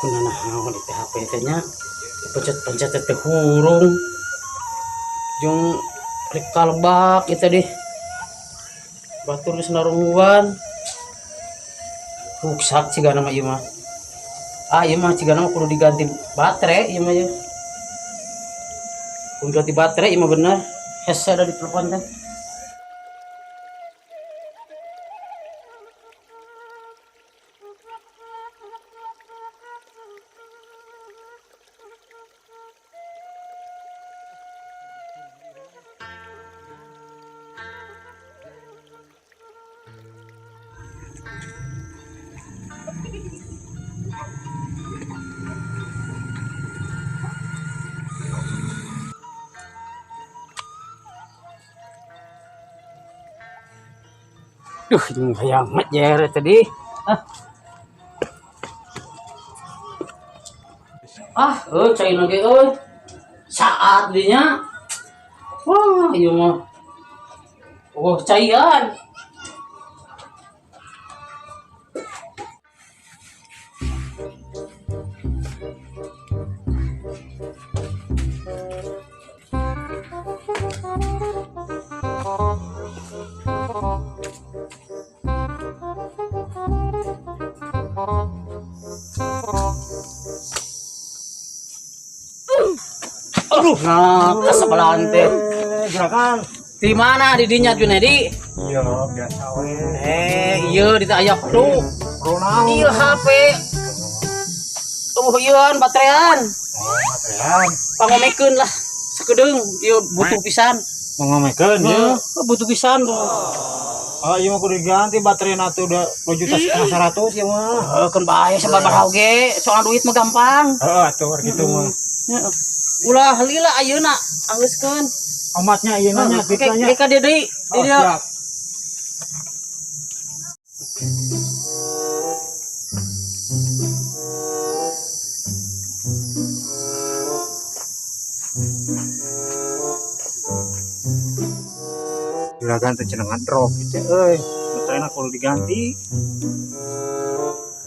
Kuna nahawan di HP nya pencet-pencet teh hurung jeung klik kalbak itu deh batur geus narungguan rusak cigana mah ieu mah ieu mah cigana mah kudu diganti baterai ieu mah ya kudu ganti baterai ieu mah bener hese ada di telepon teh. Ini hayang mat jere tadi. Cai lagi saat dinya. Wah, ieu mah. Oh, caian. Nah, kesebelahan teh. Gerakan. Di mana di dinya Junedi? Iya, biasa we. Iya di ayak tuh. Ronald. Iya HP. Ieuan baterean. Materian. Pangomekeun lah. Sakedeung ieu butuh pisan. Mengomekeun ya. Butuh pisan tuh. Iya mah kudu diganti baterai na tuh udah 2.100.000 ya mah. Keun bae sabaraha oge, soal duit mah gampang. Atuh kitu mah. Ulah lila ayeuna anggeuskeun. Omatnya ieu nya pitanya. Ka dia deui. Di dia. Siap. Juragan teh cenengan drop gitu euy. Baterainya kudu diganti.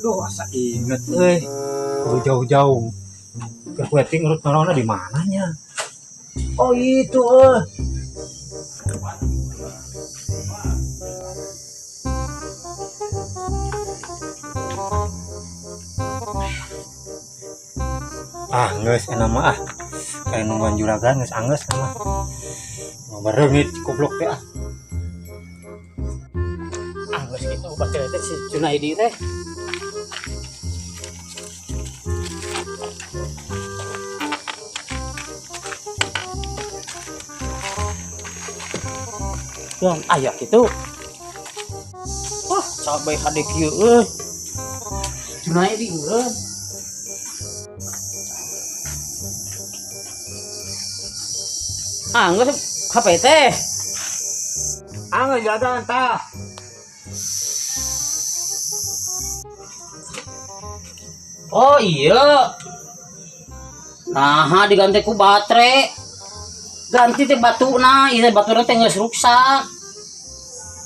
Aduh asa inget euy. Kudu jauh-jauh. Ke weting urut norona di mananya? Oh itu geus enak mah kayak nungguan juragan geus anggeus mah. Bareungit goblok teh Geus kitu baterai teh si Junaidi teh. Yang aya kitu. Wah, cabai hade kieu euy. Junaidi euy. Geus HP teh. anggeus juragan tah. Oh iya. Nah, diganti ku baterai. Ganti teh batuna, ieu batuna teh geus rusak.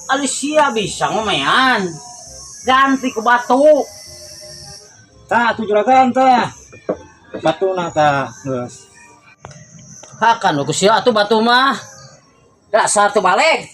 Alisia bisa ngomean. Ganti ku batu. Tah tuh juragan tah. Batuna tah geus. Hakan ku sia atuh batu mah. Dasar teu balik.